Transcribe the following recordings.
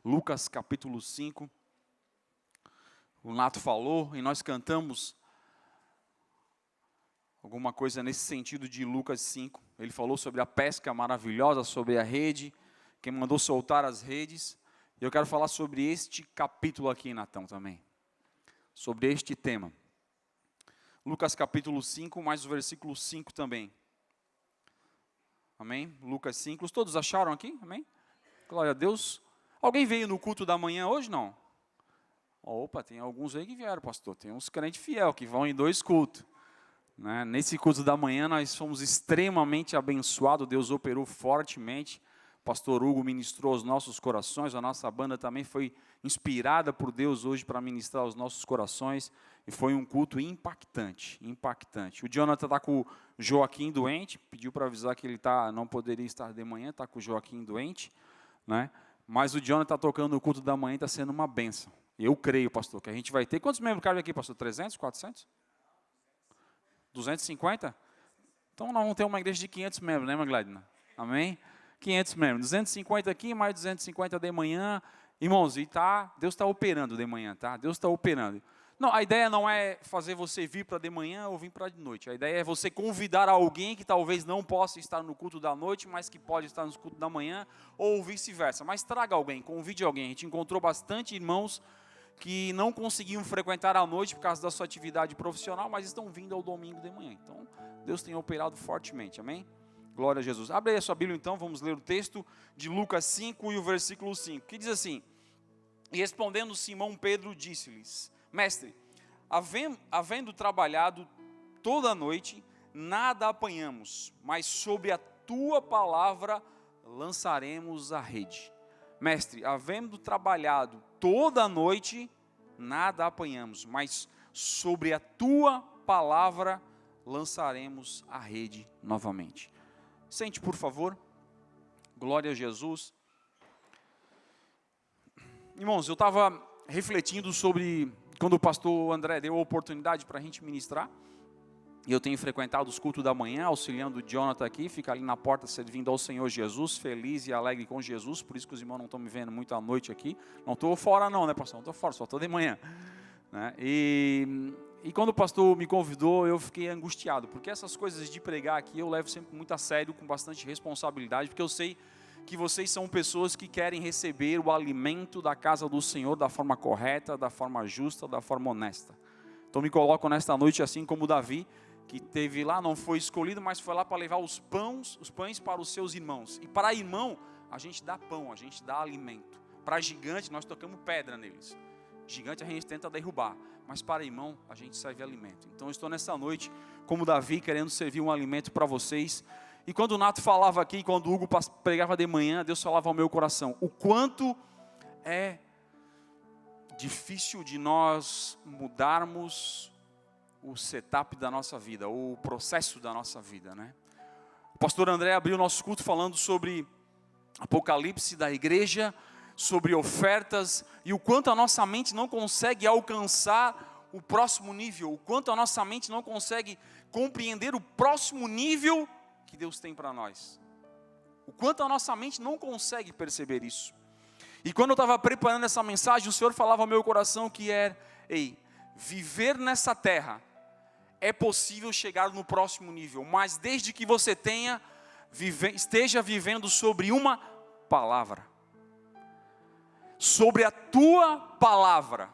Lucas capítulo 5. O Nato falou e nós cantamos alguma coisa nesse sentido de Lucas 5. Ele falou sobre a pesca maravilhosa, sobre a rede, quem mandou soltar as redes. E eu quero falar sobre este capítulo aqui, Natão, também. Sobre este tema. Lucas capítulo 5, mais o versículo 5 também. Amém? Lucas 5. Todos acharam aqui? Amém? Glória a Deus. Alguém veio no culto da manhã hoje? Não? Opa, tem alguns aí que vieram, pastor. Tem uns crentes fiel que vão em 2 cultos. Né? Nesse culto da manhã nós fomos extremamente abençoados. Deus operou fortemente. Pastor Hugo ministrou aos nossos corações. A nossa banda também foi inspirada por Deus hoje para ministrar aos nossos corações. E foi um culto impactante, impactante. O Jonathan está com o Joaquim doente. Pediu para avisar que ele não poderia estar de manhã. Está com o Joaquim doente. Né? Mas o Jonathan está tocando o culto da manhã e está sendo uma bênção. Eu creio, pastor, que a gente vai ter... Quantos membros cabem aqui, pastor? 300, 400? 250? Então nós vamos ter uma igreja de 500 membros, né, Magladina? Amém? 500 membros. 250 aqui, mais 250 de manhã. Irmãos, Deus está operando de manhã, tá? Deus está operando. Não, a ideia não é fazer você vir para de manhã ou vir para de noite. A ideia é você convidar alguém que talvez não possa estar no culto da noite, mas que pode estar no culto da manhã, ou vice-versa. Mas traga alguém, convide alguém. A gente encontrou bastante irmãos que não conseguiam frequentar à noite por causa da sua atividade profissional, mas estão vindo ao domingo de manhã. Então, Deus tem operado fortemente, amém? Glória a Jesus. Abre aí a sua Bíblia então, vamos ler o texto de Lucas 5 e o versículo 5, que diz assim: E respondendo Simão Pedro disse-lhes: Mestre, havendo trabalhado toda a noite, nada apanhamos, mas sobre a tua palavra lançaremos a rede. Mestre, havendo trabalhado toda a noite, nada apanhamos, mas sobre a tua palavra lançaremos a rede novamente. Sente, por favor. Glória a Jesus. Irmãos, eu estava refletindo sobre quando o pastor André deu a oportunidade para a gente ministrar. E eu tenho frequentado os cultos da manhã, auxiliando o Jonathan aqui, fica ali na porta servindo ao Senhor Jesus, feliz e alegre com Jesus, por isso que os irmãos não estão me vendo muito à noite aqui. Não estou fora não, né, pastor? Não estou fora, só estou de manhã. Né? E quando o pastor me convidou, eu fiquei angustiado, porque essas coisas de pregar aqui eu levo sempre muito a sério, com bastante responsabilidade, porque eu sei que vocês são pessoas que querem receber o alimento da casa do Senhor da forma correta, da forma justa, da forma honesta. Então me coloco nesta noite assim como Davi, que teve lá, não foi escolhido, mas foi lá para levar os pães para os seus irmãos. E para irmão, a gente dá pão, a gente dá alimento. Para gigante, nós tocamos pedra neles. Gigante a gente tenta derrubar, mas para irmão, a gente serve alimento. Então eu estou nessa noite, como Davi, querendo servir um alimento para vocês. E quando o Nato falava aqui, quando o Hugo pregava de manhã, Deus falava ao meu coração, o quanto é difícil de nós mudarmos o setup da nossa vida, o processo da nossa vida, né? O pastor André abriu o nosso culto falando sobre Apocalipse da igreja, sobre ofertas, e o quanto a nossa mente não consegue alcançar o próximo nível, o quanto a nossa mente não consegue compreender o próximo nível que Deus tem para nós. O quanto a nossa mente não consegue perceber isso. E quando eu estava preparando essa mensagem, o Senhor falava ao meu coração que viver nessa terra é possível chegar no próximo nível, mas desde que você esteja vivendo sobre uma palavra, sobre a tua palavra,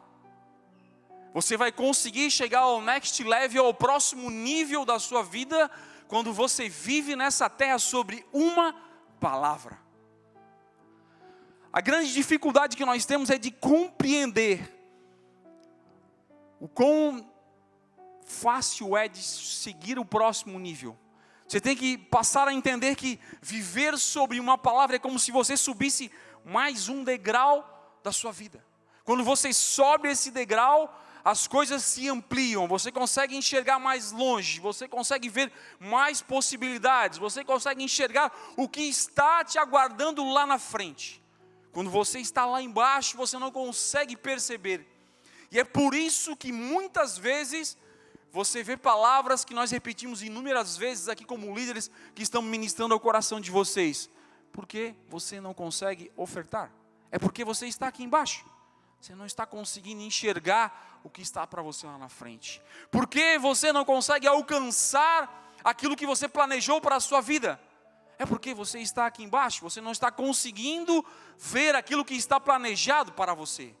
você vai conseguir chegar ao next level, ao próximo nível da sua vida, quando você vive nessa terra sobre uma palavra. A grande dificuldade que nós temos é de compreender o quão fácil é de seguir o próximo nível. Você tem que passar a entender que viver sobre uma palavra é como se você subisse mais um degrau da sua vida. Quando você sobe esse degrau, as coisas se ampliam, você consegue enxergar mais longe, você consegue ver mais possibilidades, você consegue enxergar o que está te aguardando lá na frente. Quando você está lá embaixo, você não consegue perceber. E é por isso que muitas vezes você vê palavras que nós repetimos inúmeras vezes aqui como líderes que estão ministrando ao coração de vocês. Porque você não consegue ofertar. É porque você está aqui embaixo. Você não está conseguindo enxergar o que está para você lá na frente. Por que você não consegue alcançar aquilo que você planejou para a sua vida? É porque você está aqui embaixo, você não está conseguindo ver aquilo que está planejado para você.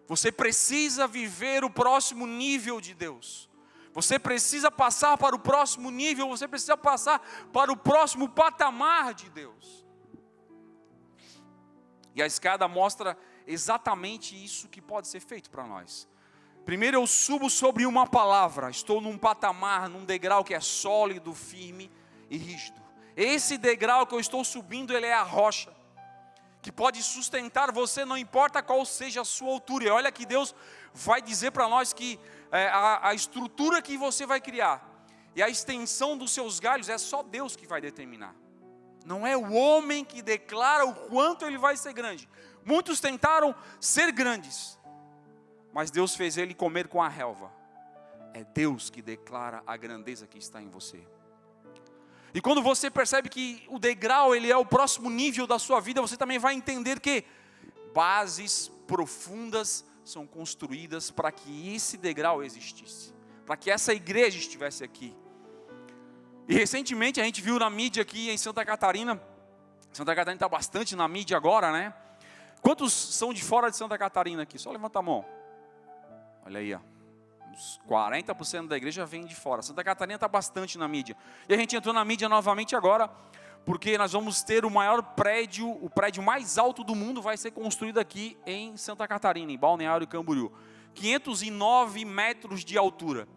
Você precisa viver o próximo nível de Deus. Você precisa passar para o próximo nível, você precisa passar para o próximo patamar de Deus. E a escada mostra exatamente isso que pode ser feito para nós. Primeiro eu subo sobre uma palavra, estou num patamar, num degrau que é sólido, firme e rígido. Esse degrau que eu estou subindo, ele é a rocha, que pode sustentar você, não importa qual seja a sua altura. E olha que Deus vai dizer para nós que a estrutura que você vai criar e a extensão dos seus galhos é só Deus que vai determinar. Não é o homem que declara o quanto ele vai ser grande. Muitos tentaram ser grandes, mas Deus fez ele comer com a relva. É Deus que declara a grandeza que está em você. E quando você percebe que o degrau ele é o próximo nível da sua vida, você também vai entender que bases profundas são construídas para que esse degrau existisse, para que essa igreja estivesse aqui. E recentemente a gente viu na mídia aqui em Santa Catarina. Santa Catarina está bastante na mídia agora, né? Quantos são de fora de Santa Catarina aqui? Só levanta a mão. Olha aí, ó. Uns 40% da igreja vem de fora. Santa Catarina está bastante na mídia. E a gente entrou na mídia novamente agora, porque nós vamos ter o maior prédio, o prédio mais alto do mundo vai ser construído aqui em Santa Catarina, em Balneário Camboriú. 509 metros de altura.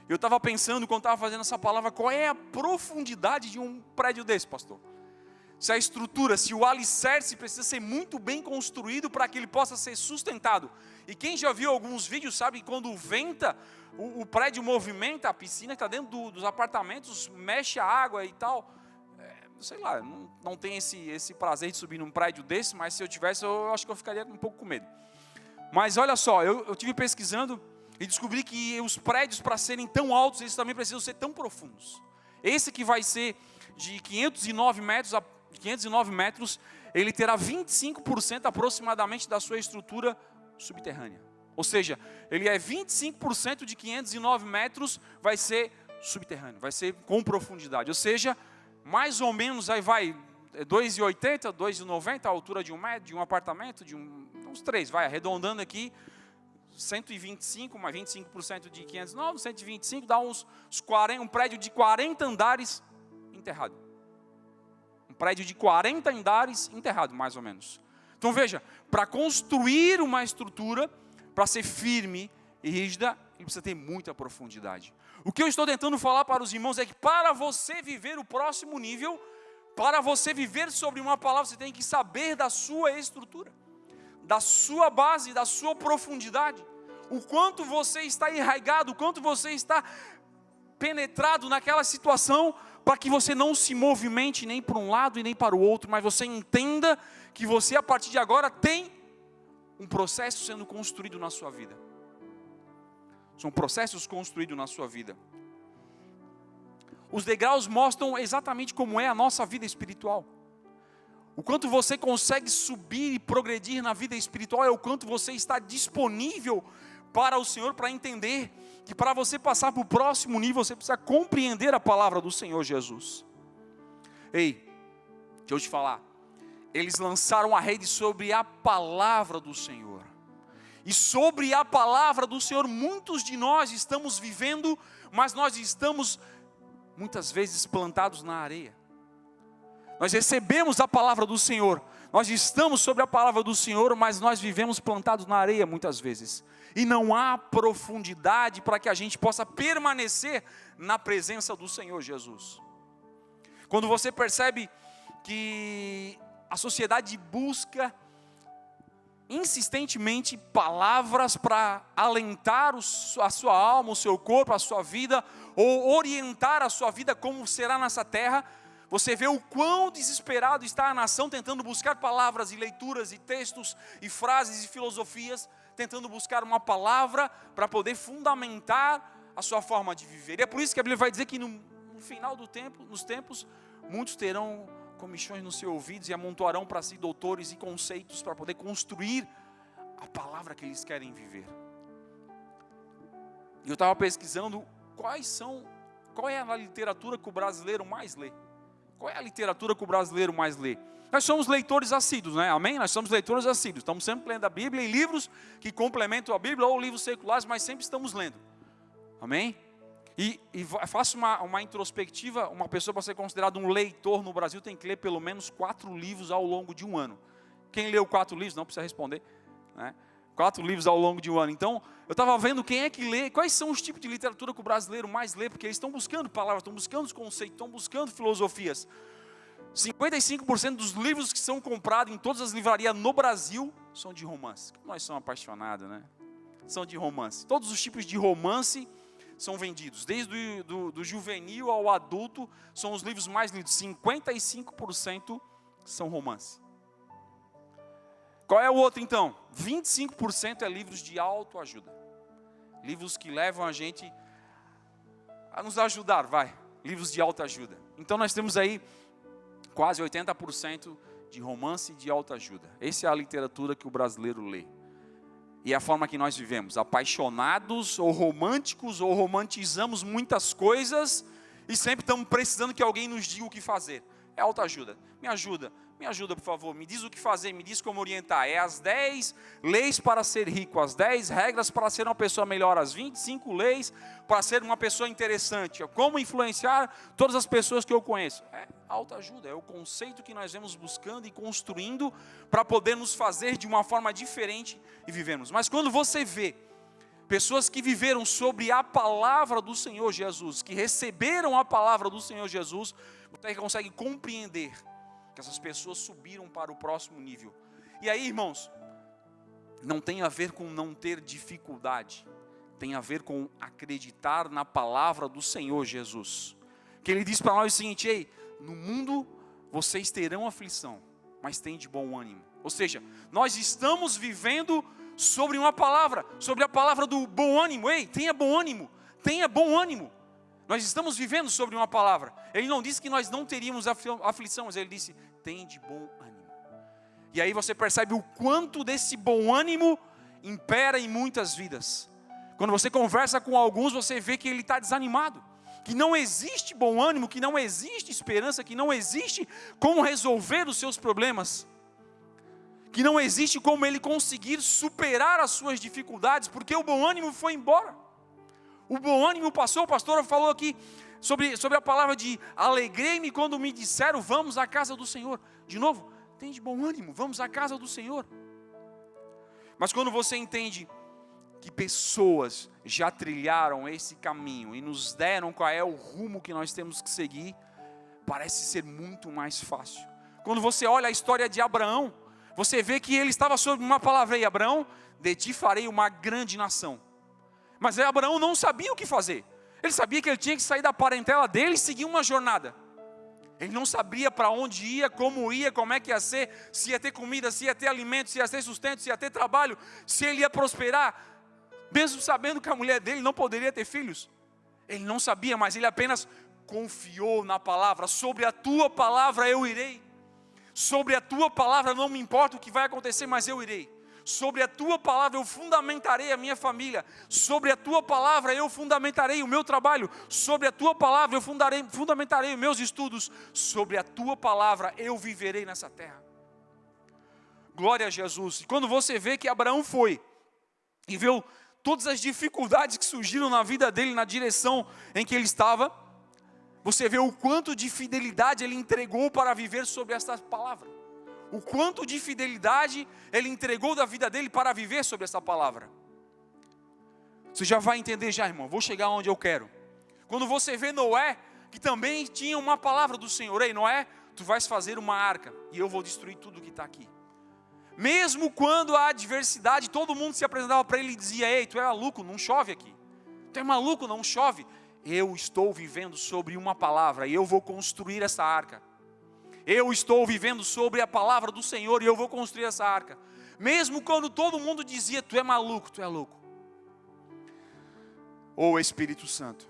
Eu estava pensando, quando estava fazendo essa palavra, qual é a profundidade de um prédio desse, pastor? Se a estrutura, se o alicerce precisa ser muito bem construído para que ele possa ser sustentado. E quem já viu alguns vídeos sabe que quando venta, o prédio movimenta, a piscina que está dentro dos apartamentos, mexe a água e tal. Sei lá, não tem esse prazer de subir num prédio desse, mas se eu tivesse, eu acho que eu ficaria um pouco com medo. Mas olha só, eu estive pesquisando e descobri que os prédios, para serem tão altos, eles também precisam ser tão profundos. Esse que vai ser de 509 metros, ele terá 25% aproximadamente da sua estrutura subterrânea. Ou seja, ele é 25% de 509 metros, vai ser subterrâneo, vai ser com profundidade. Ou seja, mais ou menos aí vai 2,80, 2,90 a altura de um metro, de um apartamento, uns 3, vai arredondando aqui, 125, mais 25% de 509, 125, dá um prédio de 40 andares enterrado. Um prédio de 40 andares enterrado, mais ou menos. Então veja, para construir uma estrutura, para ser firme e rígida, ele precisa ter muita profundidade. O que eu estou tentando falar para os irmãos é que para você viver o próximo nível, para você viver sobre uma palavra, você tem que saber da sua estrutura, da sua base, da sua profundidade. O quanto você está enraizado, o quanto você está penetrado naquela situação, para que você não se movimente nem para um lado e nem para o outro, mas você entenda que você a partir de agora tem um processo sendo construído na sua vida. São processos construídos na sua vida. Os degraus mostram exatamente como é a nossa vida espiritual. O quanto você consegue subir e progredir na vida espiritual é o quanto você está disponível para o Senhor, para entender que para você passar para o próximo nível, você precisa compreender a palavra do Senhor Jesus. Ei, deixa eu te falar. Eles lançaram a rede sobre a palavra do Senhor. E sobre a palavra do Senhor, muitos de nós estamos vivendo, mas nós estamos muitas vezes plantados na areia. Nós recebemos a palavra do Senhor, nós estamos sobre a palavra do Senhor, mas nós vivemos plantados na areia muitas vezes. E não há profundidade para que a gente possa permanecer na presença do Senhor Jesus. Quando você percebe que a sociedade busca insistentemente palavras para alentar a sua alma, o seu corpo, a sua vida, ou orientar a sua vida como será nessa terra, você vê o quão desesperado está a nação tentando buscar palavras e leituras e textos e frases e filosofias, tentando buscar uma palavra para poder fundamentar a sua forma de viver. E é por isso que a Bíblia vai dizer que no final do tempo, nos tempos, muitos terão comichões nos seus ouvidos e amontoarão para si doutores e conceitos para poder construir a palavra que eles querem viver. E eu estava pesquisando qual é a literatura que o brasileiro mais lê. Qual é a literatura que o brasileiro mais lê? Nós somos leitores assíduos, né? Amém? Nós somos leitores assíduos. Estamos sempre lendo a Bíblia e livros que complementam a Bíblia ou livros seculares, mas sempre estamos lendo. Amém? E faço uma introspectiva. Uma pessoa para ser considerada um leitor no Brasil tem que ler pelo menos 4 livros ao longo de um ano. Quem leu 4 livros? Não precisa responder, né? 4 livros ao longo de um ano. Então, eu estava vendo quem é que lê, quais são os tipos de literatura que o brasileiro mais lê, porque eles estão buscando palavras, estão buscando os conceitos, estão buscando filosofias. 55% dos livros que são comprados em todas as livrarias no Brasil são de romance. Nós somos apaixonados, né? São de romance. Todos os tipos de romance são vendidos. Desde do juvenil ao adulto, são os livros mais lidos. 55% são romance. Qual é o outro então? 25% é livros de autoajuda. Livros que levam a gente a nos ajudar, livros de autoajuda. Então nós temos aí quase 80% de romance e de autoajuda. Essa é a literatura que o brasileiro lê. E é a forma que nós vivemos, apaixonados ou românticos, ou romantizamos muitas coisas e sempre estamos precisando que alguém nos diga o que fazer. É autoajuda. Me ajuda por favor, me diz o que fazer, me diz como orientar. É as 10 leis para ser rico, as 10 regras para ser uma pessoa melhor, as 25 leis para ser uma pessoa interessante, como influenciar todas as pessoas que eu conheço. É autoajuda, é o conceito que nós vemos buscando e construindo para poder nos fazer de uma forma diferente e vivemos. Mas quando você vê pessoas que viveram sobre a palavra do Senhor Jesus, que receberam a palavra do Senhor Jesus, você consegue compreender que essas pessoas subiram para o próximo nível. E aí, irmãos, não tem a ver com não ter dificuldade, tem a ver com acreditar na palavra do Senhor Jesus. Que Ele diz para nós o seguinte: ei, no mundo vocês terão aflição, mas tem de bom ânimo. Ou seja, nós estamos vivendo sobre uma palavra, sobre a palavra do bom ânimo. Ei, tenha bom ânimo, tenha bom ânimo. Nós estamos vivendo sobre uma palavra. Ele não disse que nós não teríamos aflição, mas Ele disse, tem de bom ânimo. E aí você percebe o quanto desse bom ânimo impera em muitas vidas. Quando você conversa com alguns, você vê que ele está desanimado, que não existe bom ânimo, que não existe esperança, que não existe como resolver os seus problemas, que não existe como ele conseguir superar as suas dificuldades, porque o bom ânimo foi embora. O bom ânimo passou. O pastor falou aqui sobre a palavra de alegrei-me quando me disseram vamos à casa do Senhor. De novo, tem de bom ânimo, vamos à casa do Senhor. Mas quando você entende que pessoas já trilharam esse caminho e nos deram qual é o rumo que nós temos que seguir, parece ser muito mais fácil. Quando você olha a história de Abraão, você vê que ele estava sob uma palavra: ei, Abraão, de ti farei uma grande nação. Mas Abraão não sabia o que fazer. Ele sabia que ele tinha que sair da parentela dele e seguir uma jornada. Ele não sabia para onde ia, como é que ia ser, se ia ter comida, se ia ter alimento, se ia ter sustento, se ia ter trabalho, se ele ia prosperar, mesmo sabendo que a mulher dele não poderia ter filhos. Ele não sabia, mas ele apenas confiou na palavra. Sobre a tua palavra eu irei. Sobre a tua palavra não me importa o que vai acontecer, mas eu irei. Sobre a tua palavra eu fundamentarei a minha família. Sobre a tua palavra eu fundamentarei o meu trabalho. Sobre a tua palavra eu fundamentarei os meus estudos. Sobre a tua palavra eu viverei nessa terra. Glória a Jesus. E quando você vê que Abraão foi e viu todas as dificuldades que surgiram na vida dele, na direção em que ele estava, você vê o quanto de fidelidade ele entregou para viver sobre essa palavra. O quanto de fidelidade ele entregou da vida dele para viver sobre essa palavra. Você já vai entender já, irmão, vou chegar onde eu quero. Quando você vê Noé, que também tinha uma palavra do Senhor: ei, Noé, tu vais fazer uma arca e eu vou destruir tudo que está aqui. Mesmo quando há adversidade, todo mundo se apresentava para ele e dizia: ei, tu é maluco, não chove aqui. Tu é maluco, não chove. Eu estou vivendo sobre uma palavra e eu vou construir essa arca. Eu estou vivendo sobre a palavra do Senhor e eu vou construir essa arca. Mesmo quando todo mundo dizia: tu é maluco, tu é louco. Ô Espírito Santo,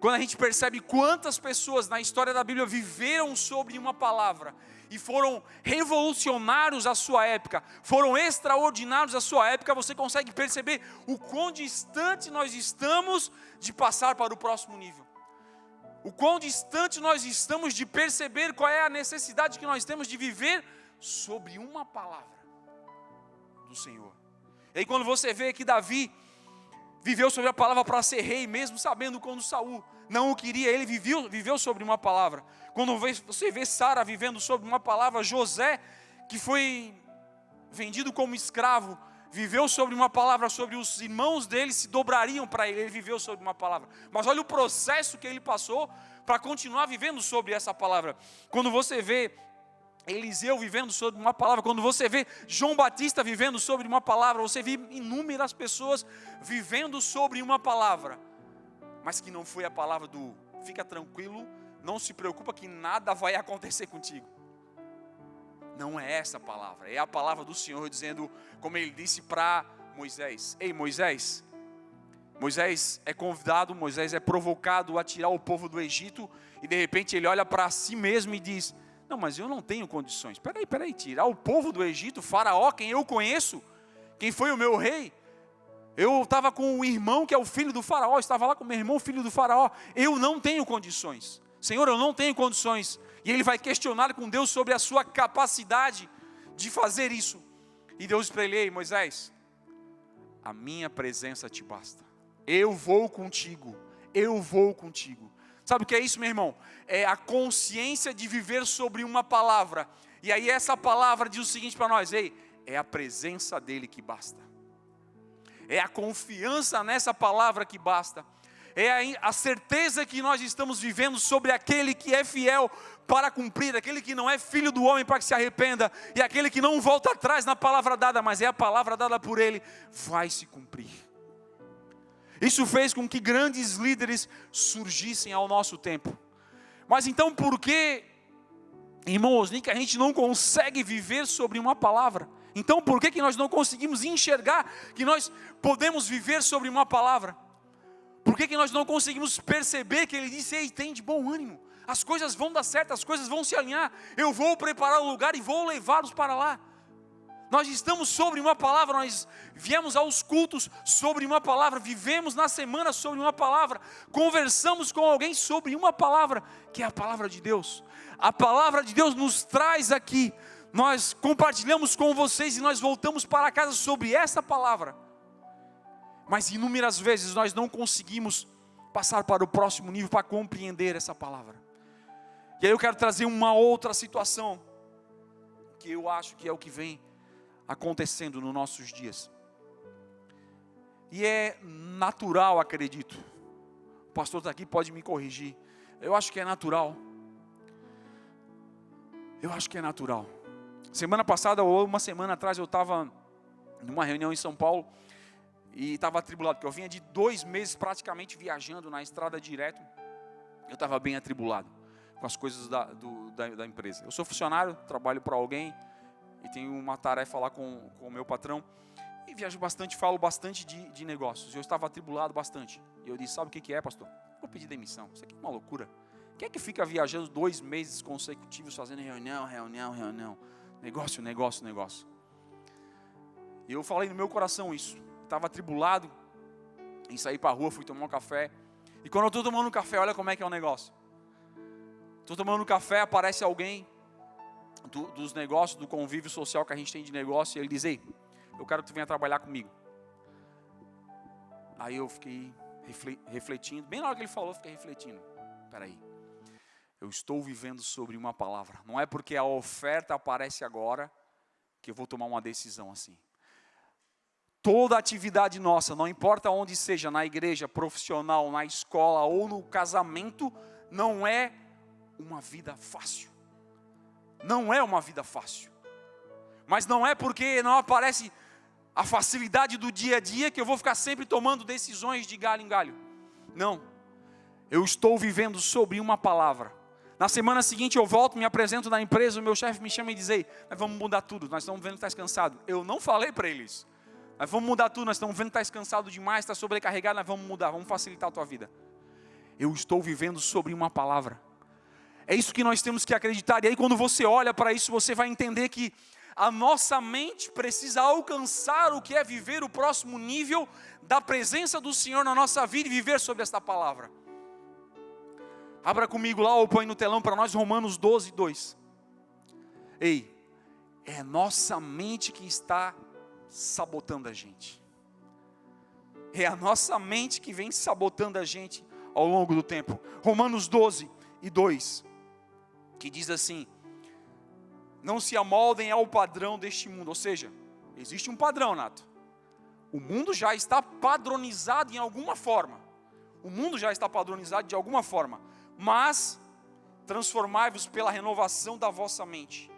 quando a gente percebe quantas pessoas na história da Bíblia viveram sobre uma palavra e foram revolucionários à sua época, foram extraordinários à sua época, você consegue perceber o quão distante nós estamos de passar para o próximo nível. O quão distante nós estamos de perceber qual é a necessidade que nós temos de viver sobre uma palavra do Senhor. E aí quando você vê que Davi viveu sobre a palavra para ser rei, mesmo sabendo quando Saul não o queria, ele viveu sobre uma palavra. Quando você vê Sara vivendo sobre uma palavra, José, que foi vendido como escravo, viveu sobre uma palavra, sobre os irmãos dele se dobrariam para ele viveu sobre uma palavra. Mas olha o processo que ele passou para continuar vivendo sobre essa palavra. Quando você vê Eliseu vivendo sobre uma palavra, quando você vê João Batista vivendo sobre uma palavra, você vê inúmeras pessoas vivendo sobre uma palavra, mas que não foi a palavra do fica tranquilo, não se preocupa que nada vai acontecer contigo. Não é essa a palavra, é a palavra do Senhor dizendo, como ele disse para Moisés: ei Moisés, Moisés é convidado, Moisés é provocado a tirar o povo do Egito, e de repente ele olha para si mesmo e diz: não, mas eu não tenho condições. Peraí, tirar o povo do Egito, Faraó, quem eu conheço, quem foi o meu rei. Eu estava com o irmão que é o filho do Faraó, estava lá com o meu irmão, filho do Faraó. Eu não tenho condições. Senhor, eu não tenho condições. E ele vai questionar com Deus sobre a sua capacidade de fazer isso. E Deus para ele: ei Moisés, a minha presença te basta. Eu vou contigo. Eu vou contigo. Sabe o que é isso, meu irmão? É a consciência de viver sobre uma palavra. E aí essa palavra diz o seguinte para nós: ei, é a presença dele que basta. É a confiança nessa palavra que basta. É a certeza que nós estamos vivendo sobre aquele que é fiel para cumprir, aquele que não é filho do homem para que se arrependa, e aquele que não volta atrás na palavra dada, mas é a palavra dada por ele, vai se cumprir. Isso fez com que grandes líderes surgissem ao nosso tempo. Mas então por que, irmão Osni, que a gente não consegue viver sobre uma palavra? Então por que nós não conseguimos enxergar que nós podemos viver sobre uma palavra? Por que nós não conseguimos perceber que ele disse: ei, tem de bom ânimo, as coisas vão dar certo, as coisas vão se alinhar, eu vou preparar o lugar e vou levá-los para lá. Nós estamos sobre uma palavra, nós viemos aos cultos sobre uma palavra, vivemos na semana sobre uma palavra, conversamos com alguém sobre uma palavra, que é a palavra de Deus. A palavra de Deus nos traz aqui, nós compartilhamos com vocês e nós voltamos para casa sobre essa palavra. Mas inúmeras vezes nós não conseguimos passar para o próximo nível para compreender essa palavra. E aí eu quero trazer uma outra situação, que eu acho que é o que vem acontecendo nos nossos dias. E é natural, acredito. O pastor está aqui, pode me corrigir. Eu acho que é natural. Eu acho que é natural. Semana passada, ou uma semana atrás, eu estava numa reunião em São Paulo, e estava atribulado, porque eu vinha de 2 meses praticamente viajando na estrada direto. Eu estava bem atribulado com as coisas da empresa. Eu sou funcionário, trabalho para alguém, e tenho uma tarefa lá com o meu patrão, e viajo bastante, falo bastante de negócios. Eu estava atribulado bastante, e eu disse: sabe o que é, pastor? Vou pedir demissão, isso aqui é uma loucura. Quem é que fica viajando 2 meses consecutivos, fazendo reunião, negócio? E eu falei no meu coração isso. Estava atribulado em sair para a rua, fui tomar um café. E quando eu estou tomando um café, olha como é que é o negócio. Estou tomando um café, aparece alguém dos negócios, do convívio social que a gente tem de negócio, e ele diz: ei, eu quero que tu venha trabalhar comigo. Aí eu fiquei refletindo, bem na hora que ele falou, eu fiquei refletindo. Peraí, eu estou vivendo sobre uma palavra. Não é porque a oferta aparece agora que eu vou tomar uma decisão assim. Toda atividade nossa, não importa onde seja, na igreja, profissional, na escola ou no casamento, não é uma vida fácil. Não é uma vida fácil. Mas não é porque não aparece a facilidade do dia a dia que eu vou ficar sempre tomando decisões de galho em galho. Não. Eu estou vivendo sobre uma palavra. Na semana seguinte eu volto, me apresento na empresa, o meu chefe me chama e diz: ei, nós vamos mudar tudo, nós estamos vendo que está cansado. Eu não falei para eles: nós vamos mudar tudo, nós estamos vendo que está cansado demais, está sobrecarregado, nós vamos mudar, vamos facilitar a tua vida. eu estou vivendo sobre uma palavra. É isso que nós temos que acreditar. E aí quando você olha para isso, você vai entender que a nossa mente precisa alcançar o que é viver o próximo nível da presença do Senhor na nossa vida e viver sobre esta palavra. Abra comigo lá ou põe no telão para nós Romanos 12, 2. Ei, é nossa mente que está sabotando a gente. É a nossa mente que vem sabotando a gente ao longo do tempo. Romanos 12 e 2, que diz assim: não se amoldem ao padrão deste mundo. Ou seja, existe um padrão, Nato. O mundo já está padronizado em alguma forma. O mundo já está padronizado de alguma forma. Mas transformai-vos pela renovação da vossa mente,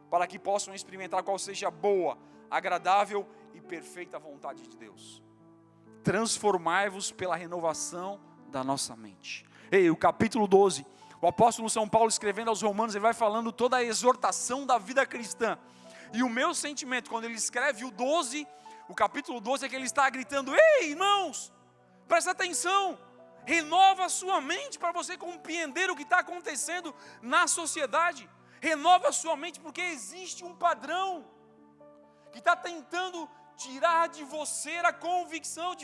para que possam experimentar qual seja a boa, agradável e perfeita vontade de Deus. Transformai-vos pela renovação da nossa mente. Ei, o capítulo 12, o apóstolo São Paulo escrevendo aos Romanos, ele vai falando toda a exortação da vida cristã. E o meu sentimento, quando ele escreve o capítulo 12, é que ele está gritando: ei, irmãos, presta atenção, renova a sua mente para você compreender o que está acontecendo na sociedade. Renova a sua mente, porque existe um padrão que está tentando tirar de você a convicção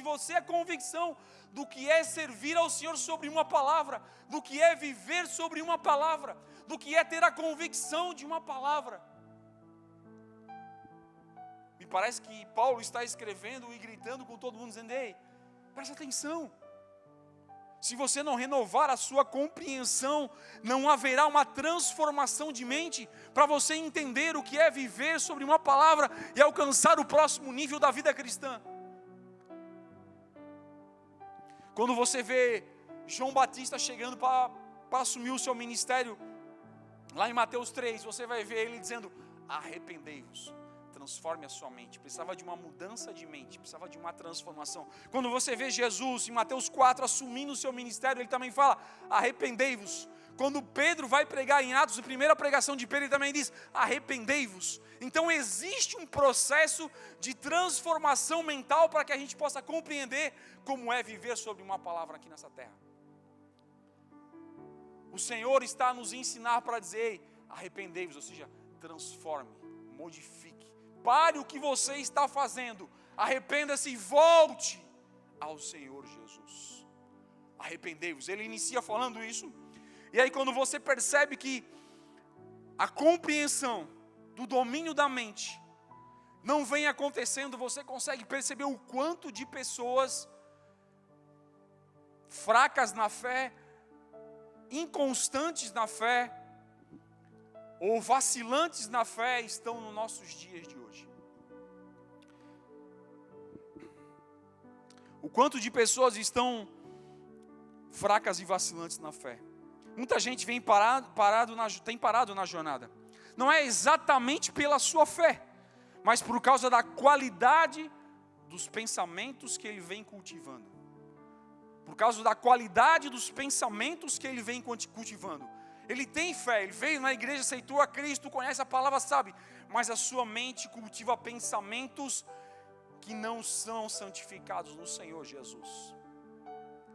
do que é servir ao Senhor sobre uma palavra, do que é viver sobre uma palavra, do que é ter a convicção de uma palavra. Me parece que Paulo está escrevendo e gritando com todo mundo, dizendo: ei, presta atenção. Se você não renovar a sua compreensão, não haverá uma transformação de mente para você entender o que é viver sobre uma palavra e alcançar o próximo nível da vida cristã. Quando você vê João Batista chegando para assumir o seu ministério, lá em Mateus 3, você vai ver ele dizendo: arrependei-vos. Transforme a sua mente. Precisava de uma mudança de mente, precisava de uma transformação. Quando você vê Jesus em Mateus 4 assumindo o seu ministério, ele também fala: arrependei-vos. Quando Pedro vai pregar em Atos, a primeira pregação de Pedro, ele também diz: arrependei-vos. Então existe um processo de transformação mental para que a gente possa compreender como é viver sobre uma palavra aqui nessa terra. O Senhor está a nos ensinar para dizer: arrependei-vos, ou seja, transforme, modifique. Pare o que você está fazendo, arrependa-se e volte ao Senhor Jesus. Arrependei-vos. Ele inicia falando isso, e aí quando você percebe que a compreensão do domínio da mente não vem acontecendo, você consegue perceber o quanto de pessoas fracas na fé, inconstantes na fé, ou vacilantes na fé estão nos nossos dias de hoje. O quanto de pessoas estão fracas e vacilantes na fé. Muita gente tem parado na jornada. Não é exatamente pela sua fé, mas por causa da qualidade dos pensamentos que ele vem cultivando. Por causa da qualidade dos pensamentos que ele vem cultivando. Ele tem fé, ele veio na igreja, aceitou a Cristo, conhece a palavra, sabe, mas a sua mente cultiva pensamentos que não são santificados no Senhor Jesus.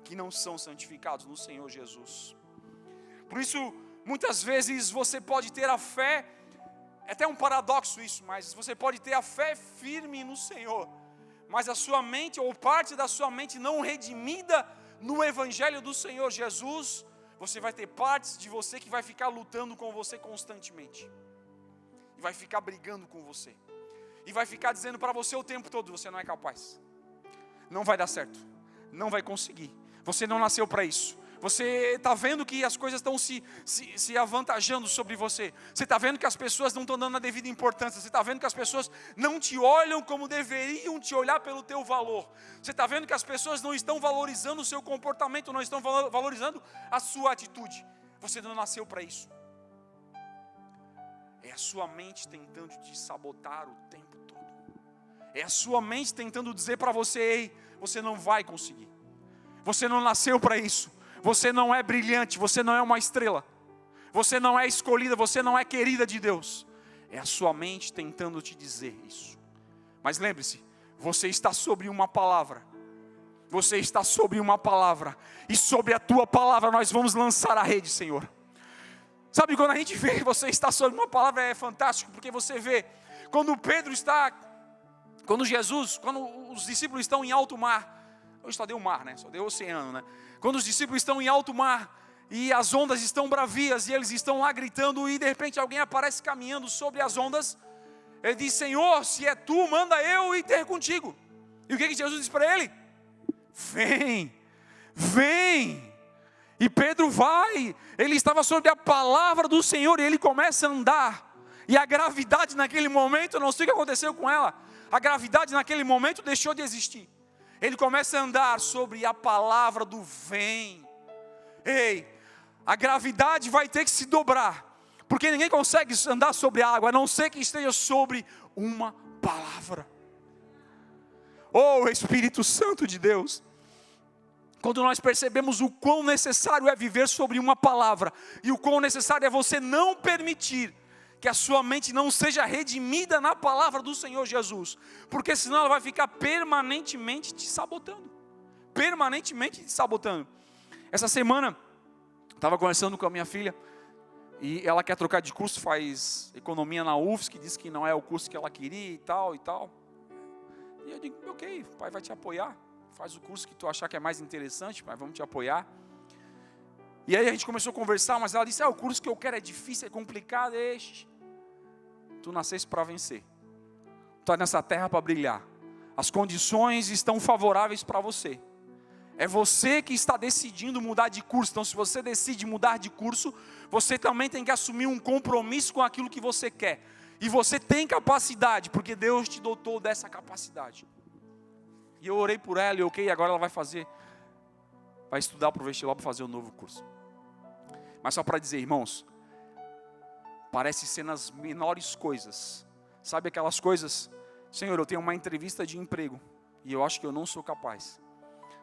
Que não são santificados no Senhor Jesus. Por isso, muitas vezes você pode ter a fé, é até um paradoxo isso, mas você pode ter a fé firme no Senhor, mas a sua mente, ou parte da sua mente não redimida no Evangelho do Senhor Jesus, você vai ter partes de você que vai ficar lutando com você constantemente. E vai ficar brigando com você. E vai ficar dizendo para você o tempo todo: você não é capaz. Não vai dar certo. Não vai conseguir. Você não nasceu para isso. Você está vendo que as coisas estão se avantajando sobre você. Você está vendo que as pessoas não estão dando a devida importância. Você está vendo que as pessoas não te olham como deveriam te olhar pelo teu valor. Você está vendo que as pessoas não estão valorizando o seu comportamento, não estão valorizando a sua atitude. Você não nasceu para isso. É a sua mente tentando te sabotar o tempo todo. É a sua mente tentando dizer para você: ei, você não vai conseguir. Você não nasceu para isso. Você não é brilhante, você não é uma estrela. Você não é escolhida, você não é querida de Deus. É a sua mente tentando te dizer isso. Mas lembre-se, você está sobre uma palavra. você está sobre uma palavra, e sobre a tua palavra nós vamos lançar a rede, Senhor. Sabe, quando a gente vê que você está sobre uma palavra, é fantástico, porque você vê, quando os discípulos estão em alto mar, hoje só deu mar, né? Só deu oceano, né? Quando os discípulos estão em alto mar, e as ondas estão bravias, e eles estão lá gritando, e de repente alguém aparece caminhando sobre as ondas, ele diz: Senhor, se é tu, manda eu ir ter contigo. E o que Jesus diz para ele? Vem, vem. E Pedro vai, ele estava sobre a palavra do Senhor, e ele começa a andar, e a gravidade naquele momento, eu não sei o que aconteceu com ela, a gravidade naquele momento deixou de existir. Ele começa a andar sobre a palavra do vem. Ei, a gravidade vai ter que se dobrar, porque ninguém consegue andar sobre a água, a não ser que esteja sobre uma palavra. Oh, Espírito Santo de Deus, quando nós percebemos o quão necessário é viver sobre uma palavra, e o quão necessário é você não permitir que a sua mente não seja redimida na palavra do Senhor Jesus, porque senão ela vai ficar permanentemente te sabotando. Essa semana, estava conversando com a minha filha, e ela quer trocar de curso, faz economia na UFSC, diz que não é o curso que ela queria e tal. E eu digo: ok, o pai vai te apoiar, faz o curso que tu achar que é mais interessante, pai, vamos te apoiar. E aí a gente começou a conversar, mas ela disse: o curso que eu quero é difícil, é complicado. Tu nasceste para vencer, tu está nessa terra para brilhar, as condições estão favoráveis para você, é você que está decidindo mudar de curso. Então, se você decide mudar de curso, você também tem que assumir um compromisso com aquilo que você quer, e você tem capacidade, porque Deus te dotou dessa capacidade. E eu orei por ela, e ok, agora ela vai estudar para o vestibular, para fazer um novo curso. Mas só para dizer, irmãos, parece ser nas menores coisas, sabe aquelas coisas: Senhor, eu tenho uma entrevista de emprego, e eu acho que eu não sou capaz.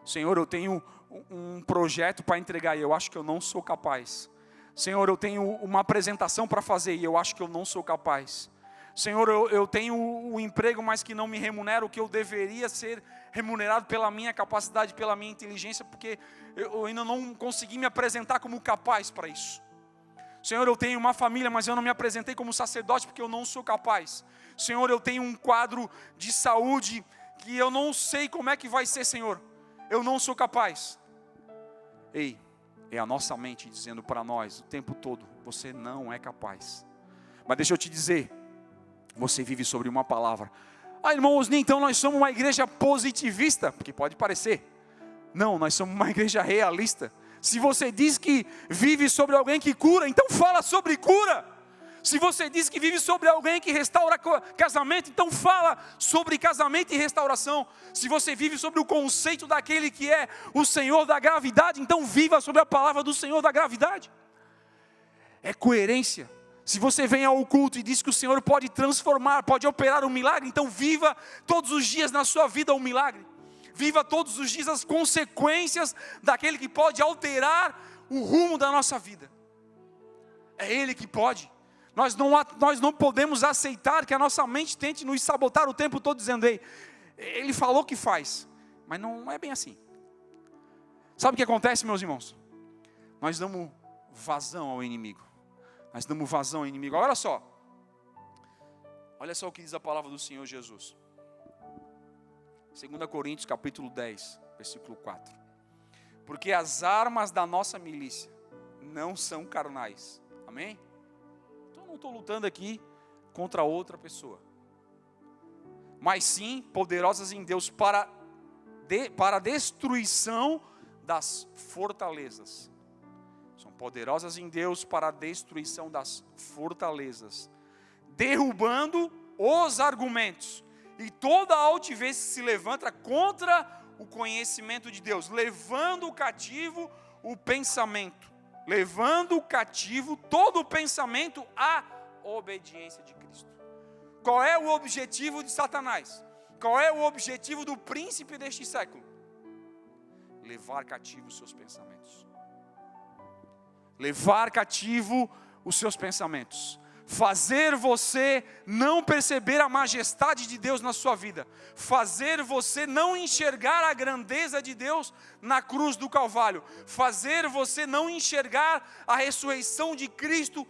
Senhor, eu tenho um projeto para entregar, e eu acho que eu não sou capaz. Senhor, eu tenho uma apresentação para fazer, e eu acho que eu não sou capaz. Senhor, eu tenho um emprego, mas que não me remunera o que eu deveria ser remunerado pela minha capacidade, pela minha inteligência, porque eu ainda não consegui me apresentar como capaz para isso. Senhor, eu tenho uma família, mas eu não me apresentei como sacerdote, porque eu não sou capaz. Senhor, eu tenho um quadro de saúde que eu não sei como é que vai ser, Senhor, eu não sou capaz. Ei, é a nossa mente dizendo para nós o tempo todo: você não é capaz. Mas deixa eu te dizer, você vive sobre uma palavra. Irmãos, então nós somos uma igreja positivista, porque pode parecer. Não, nós somos uma igreja realista. Se você diz que vive sobre alguém que cura, então fala sobre cura. Se você diz que vive sobre alguém que restaura casamento, então fala sobre casamento e restauração. Se você vive sobre o conceito daquele que é o Senhor da gravidade, então viva sobre a palavra do Senhor da gravidade. É coerência. Se você vem ao culto e diz que o Senhor pode transformar, pode operar um milagre, então viva todos os dias na sua vida um milagre. Viva todos os dias as consequências daquele que pode alterar o rumo da nossa vida. É Ele que pode. Nós não podemos aceitar que a nossa mente tente nos sabotar o tempo todo, dizendo: ei, Ele falou que faz. Mas não é bem assim. Sabe o que acontece, meus irmãos? Nós damos vazão ao inimigo. Olha só o que diz a palavra do Senhor Jesus. 2 Coríntios capítulo 10, versículo 4. Porque as armas da nossa milícia não são carnais. Amém? Então eu não estou lutando aqui contra outra pessoa, mas sim poderosas em Deus para a destruição das fortalezas. São poderosas em Deus para a destruição das fortalezas, derrubando os argumentos e toda a altivez que se levanta contra o conhecimento de Deus, levando cativo o pensamento, levando cativo todo o pensamento à obediência de Cristo. Qual é o objetivo de Satanás? Qual é o objetivo do príncipe deste século? Levar cativo os seus pensamentos. Levar cativo os seus pensamentos. fazer você não perceber a majestade de Deus na sua vida, fazer você não enxergar a grandeza de Deus na cruz do Calvário, fazer você não enxergar a ressurreição de Cristo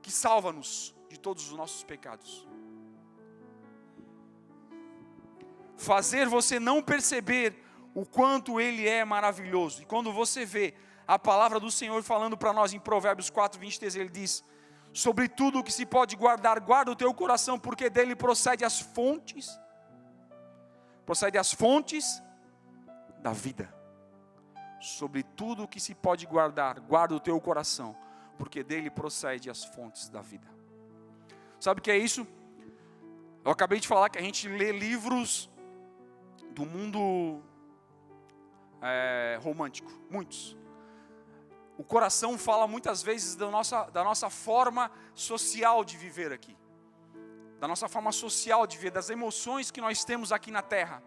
que salva-nos de todos os nossos pecados. Fazer você não perceber o quanto Ele é maravilhoso. E quando você vê a palavra do Senhor falando para nós em Provérbios 4:23, Ele diz: sobre tudo o que se pode guardar, guarda o teu coração, porque dele procede as fontes da vida. Sobre tudo o que se pode guardar, guarda o teu coração, porque dele procede as fontes da vida. Sabe o que é isso? Eu acabei de falar que a gente lê livros do mundo romântico, muitos. O coração fala muitas vezes da nossa forma social de viver aqui. Da nossa forma social de viver, das emoções que nós temos aqui na terra.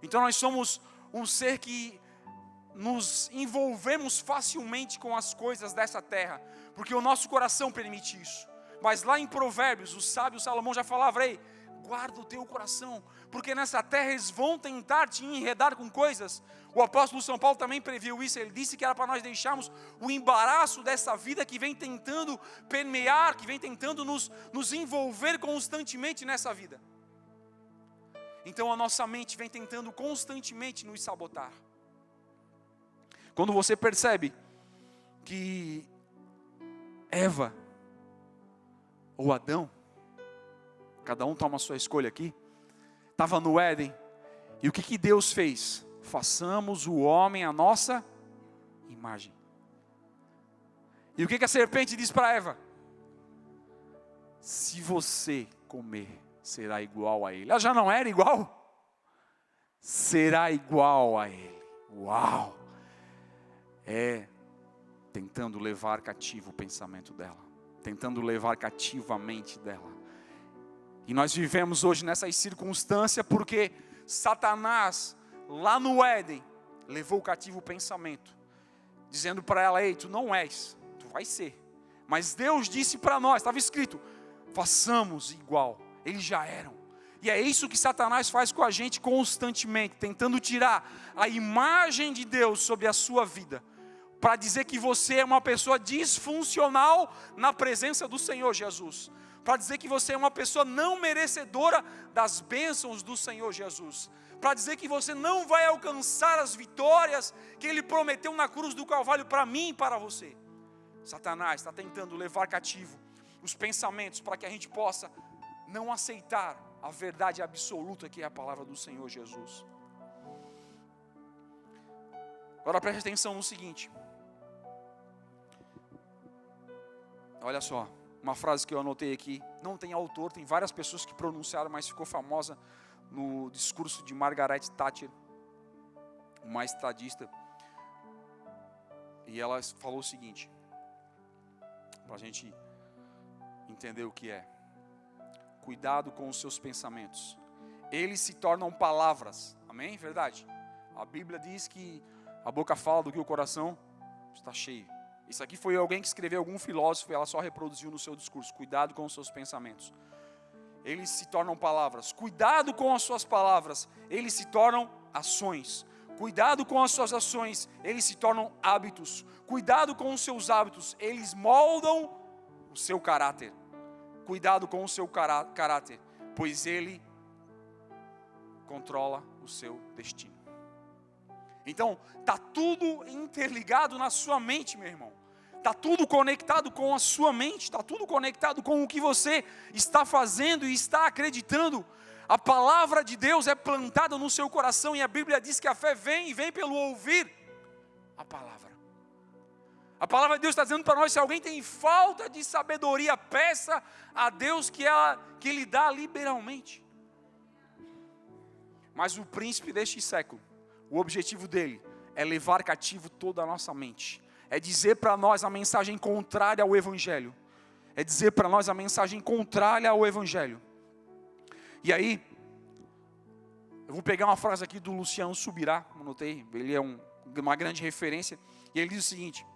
Então nós somos um ser que nos envolvemos facilmente com as coisas dessa terra, porque o nosso coração permite isso. Mas lá em Provérbios, o sábio Salomão já falava: ei, guarda o teu coração, porque nessa terra eles vão tentar te enredar com coisas. O apóstolo São Paulo também previu isso. Ele disse que era para nós deixarmos o embaraço dessa vida que vem tentando permear, que vem tentando nos envolver constantemente nessa vida. Então a nossa mente vem tentando constantemente nos sabotar. Quando você percebe que Eva ou Adão, cada um toma a sua escolha aqui, estava no Éden, e o que Deus fez? Façamos o homem à nossa imagem. E o que a serpente diz para Eva? Se você comer, será igual a ele. Ela já não era igual? Será igual a ele. Uau! Tentando levar cativo o pensamento dela, tentando levar cativo a mente dela. E nós vivemos hoje nessas circunstâncias porque Satanás, lá no Éden, levou cativo o pensamento, dizendo para ela: ei, tu não és, tu vai ser. Mas Deus disse para nós, estava escrito: façamos igual, eles já eram. E é isso que Satanás faz com a gente constantemente, tentando tirar a imagem de Deus sobre a sua vida, para dizer que você é uma pessoa disfuncional na presença do Senhor Jesus, para dizer que você é uma pessoa não merecedora das bênçãos do Senhor Jesus, para dizer que você não vai alcançar as vitórias que Ele prometeu na cruz do Calvário para mim e para você. Satanás está tentando levar cativo os pensamentos para que a gente possa não aceitar a verdade absoluta que é a palavra do Senhor Jesus. Agora preste atenção no seguinte. Olha só, uma frase que eu anotei aqui, não tem autor, tem várias pessoas que pronunciaram, mas ficou famosa no discurso de Margaret Thatcher, uma estadista. E ela falou o seguinte, para a gente entender o que é: cuidado com os seus pensamentos, eles se tornam palavras. Amém? Verdade? A Bíblia diz que a boca fala do que o coração está cheio. Isso aqui foi alguém que escreveu, algum filósofo, e ela só reproduziu no seu discurso. Cuidado com os seus pensamentos, eles se tornam palavras. Cuidado com as suas palavras, eles se tornam ações. Cuidado com as suas ações, eles se tornam hábitos. Cuidado com os seus hábitos, eles moldam o seu caráter. Cuidado com o seu caráter, pois ele controla o seu destino. Então, está tudo interligado na sua mente, meu irmão. Está tudo conectado com a sua mente, está tudo conectado com o que você está fazendo e está acreditando. A palavra de Deus é plantada no seu coração e a Bíblia diz que a fé vem e vem pelo ouvir a palavra. A palavra de Deus está dizendo para nós: se alguém tem falta de sabedoria, peça a Deus que Ele dá liberalmente. Mas o príncipe deste século, o objetivo dele é levar cativo toda a nossa mente. É dizer para nós a mensagem contrária ao Evangelho. É dizer para nós a mensagem contrária ao Evangelho. E aí, eu vou pegar uma frase aqui do Luciano Subirá, anotei, ele é uma grande referência. E ele diz o seguinte: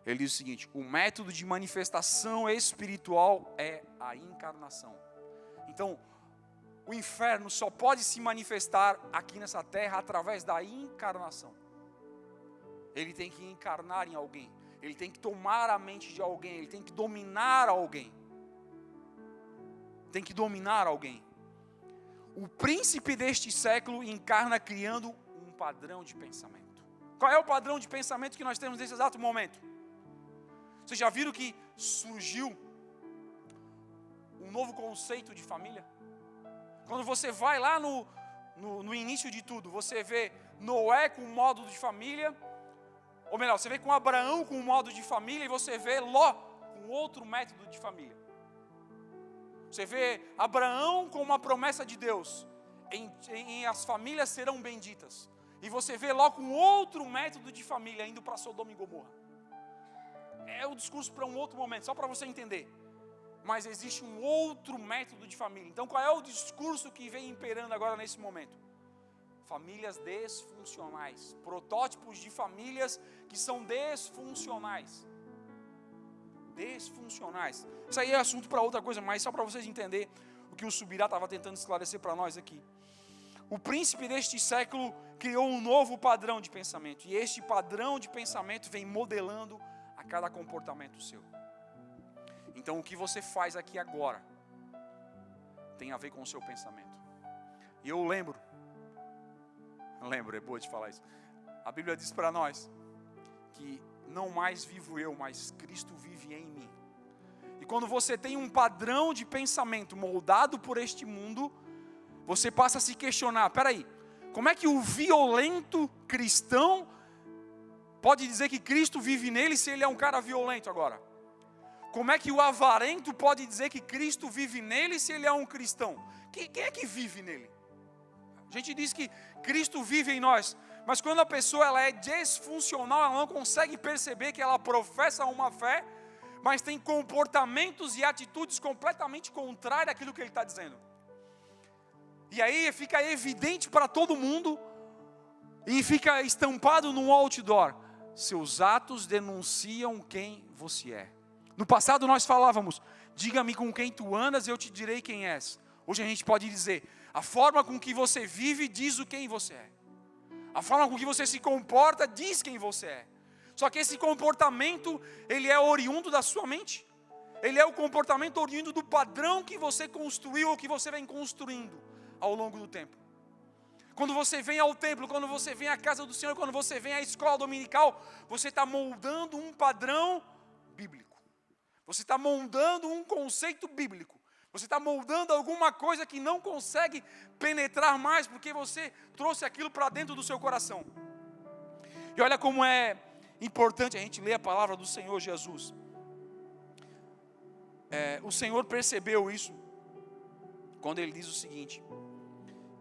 Ele diz o seguinte: o método de manifestação espiritual é a encarnação. Então, o inferno só pode se manifestar aqui nessa terra através da encarnação. Ele tem que encarnar em alguém. Ele tem que tomar a mente de alguém. Ele tem que dominar alguém. Tem que dominar alguém. O príncipe deste século encarna criando um padrão de pensamento. Qual é o padrão de pensamento que nós temos nesse exato momento? Vocês já viram que surgiu um novo conceito de família? Quando você vai lá no início de tudo, você vê Noé com um modo de família, ou melhor, você vê com Abraão com um modo de família, e você vê Ló com outro método de família. Você vê Abraão com uma promessa de Deus, em as famílias serão benditas. E você vê Ló com outro método de família, indo para Sodoma e Gomorra. É o discurso para um outro momento, só para você entender. Mas existe um outro método de família. Então qual é o discurso que vem imperando agora nesse momento? Famílias desfuncionais, protótipos de famílias que são desfuncionais. Desfuncionais. Isso aí é assunto para outra coisa, mas só para vocês entenderem o que o Subirá estava tentando esclarecer para nós aqui. O príncipe deste século criou um novo padrão de pensamento, e este padrão de pensamento vem modelando a cada comportamento seu. Então o que você faz aqui agora tem a ver com o seu pensamento. E eu lembro, é boa de falar isso. A Bíblia diz para nós que não mais vivo eu, mas Cristo vive em mim. E quando você tem um padrão de pensamento moldado por este mundo, você passa a se questionar: peraí, como é que o violento cristão pode dizer que Cristo vive nele se ele é um cara violento agora? Como é que o avarento pode dizer que Cristo vive nele se ele é um cristão? Quem é que vive nele? A gente diz que Cristo vive em nós, mas quando a pessoa ela é desfuncional, ela não consegue perceber que ela professa uma fé, mas tem comportamentos e atitudes completamente contrárias àquilo que ele está dizendo. E aí fica evidente para todo mundo, e fica estampado num outdoor: seus atos denunciam quem você é. No passado nós falávamos: diga-me com quem tu andas, eu te direi quem és. Hoje a gente pode dizer: a forma com que você vive diz o quem você é. A forma com que você se comporta diz quem você é. Só que esse comportamento, ele é oriundo da sua mente. Ele é o comportamento oriundo do padrão que você construiu ou que você vem construindo ao longo do tempo. Quando você vem ao templo, quando você vem à casa do Senhor, quando você vem à escola dominical, você está moldando um padrão bíblico. Você está moldando um conceito bíblico. Você está moldando alguma coisa que não consegue penetrar mais, porque você trouxe aquilo para dentro do seu coração. E olha como é importante a gente ler a palavra do Senhor Jesus. O Senhor percebeu isso quando Ele diz o seguinte,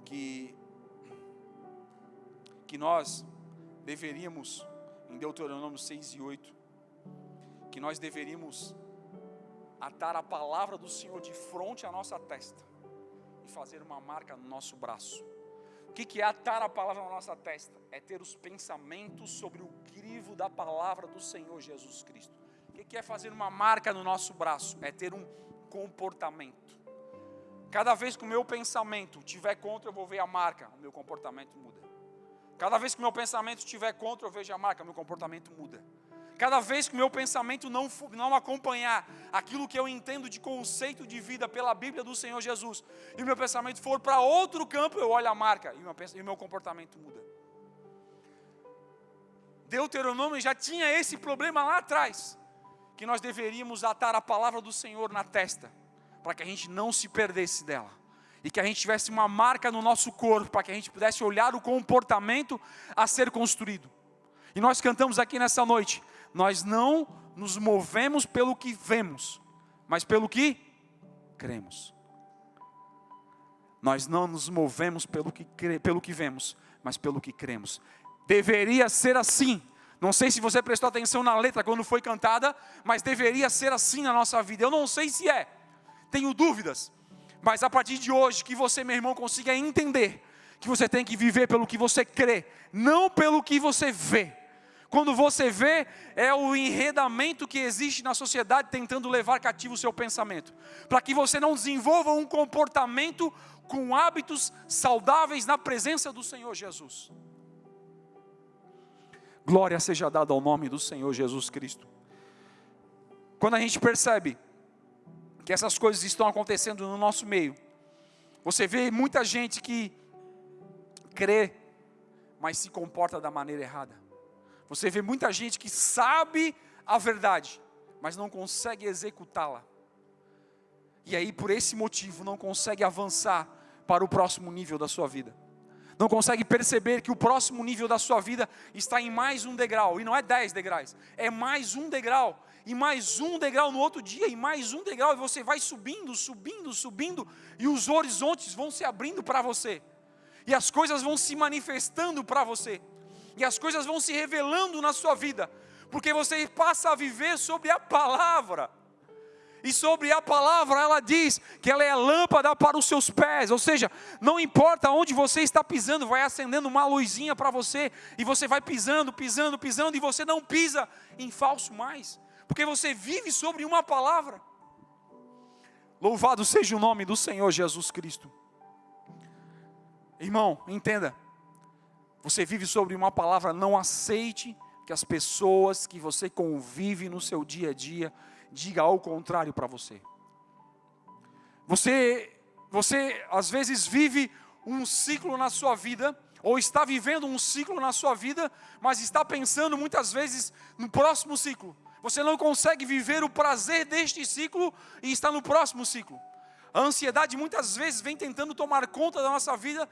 que nós deveríamos, em Deuteronômio 6 e 8, que nós deveríamos atar a palavra do Senhor de frente à nossa testa e fazer uma marca no nosso braço. O que é atar a palavra na nossa testa? É ter os pensamentos sobre o crivo da palavra do Senhor Jesus Cristo. O que é fazer uma marca no nosso braço? É ter um comportamento. Cada vez que o meu pensamento estiver contra, eu vou ver a marca, o meu comportamento muda. Cada vez que o meu pensamento estiver contra, eu vejo a marca, o meu comportamento muda. Cada vez que o meu pensamento não acompanhar aquilo que eu entendo de conceito de vida pela Bíblia do Senhor Jesus, e o meu pensamento for para outro campo, eu olho a marca e o meu comportamento muda. Deuteronômio já tinha esse problema lá atrás, que nós deveríamos atar a palavra do Senhor na testa, para que a gente não se perdesse dela, e que a gente tivesse uma marca no nosso corpo, para que a gente pudesse olhar o comportamento a ser construído. E nós cantamos aqui nessa noite: nós não nos movemos pelo que vemos, mas pelo que cremos. Nós não nos movemos pelo que vemos, mas pelo que cremos. Deveria ser assim. Não sei se você prestou atenção na letra quando foi cantada, mas deveria ser assim na nossa vida. Eu não sei se é, tenho dúvidas, mas a partir de hoje, que você, meu irmão, consiga entender que você tem que viver pelo que você crê, não pelo que você vê. Quando você vê, é o enredamento que existe na sociedade tentando levar cativo o seu pensamento, para que você não desenvolva um comportamento com hábitos saudáveis na presença do Senhor Jesus. Glória seja dada ao nome do Senhor Jesus Cristo. Quando a gente percebe que essas coisas estão acontecendo no nosso meio, você vê muita gente que crê, mas se comporta da maneira errada. Você vê muita gente que sabe a verdade, mas não consegue executá-la. E aí, por esse motivo, não consegue avançar para o próximo nível da sua vida. Não consegue perceber que o próximo nível da sua vida está em mais um degrau. E não é 10 degraus, é mais um degrau. E mais um degrau no outro dia, e mais um degrau. E você vai subindo, subindo, subindo. E os horizontes vão se abrindo para você. E as coisas vão se manifestando para você. E as coisas vão se revelando na sua vida, porque você passa a viver sobre a palavra. E sobre a palavra ela diz que ela é lâmpada para os seus pés. Ou seja, não importa onde você está pisando, vai acendendo uma luzinha para você. E você vai pisando, pisando, pisando. E você não pisa em falso mais, porque você vive sobre uma palavra. Louvado seja o nome do Senhor Jesus Cristo. Irmão, entenda. Você vive sobre uma palavra, não aceite que as pessoas que você convive no seu dia a dia diga ao contrário para você. Você às vezes vive um ciclo na sua vida, ou está vivendo um ciclo na sua vida, mas está pensando muitas vezes no próximo ciclo. Você não consegue viver o prazer deste ciclo e está no próximo ciclo. A ansiedade muitas vezes vem tentando tomar conta da nossa vida.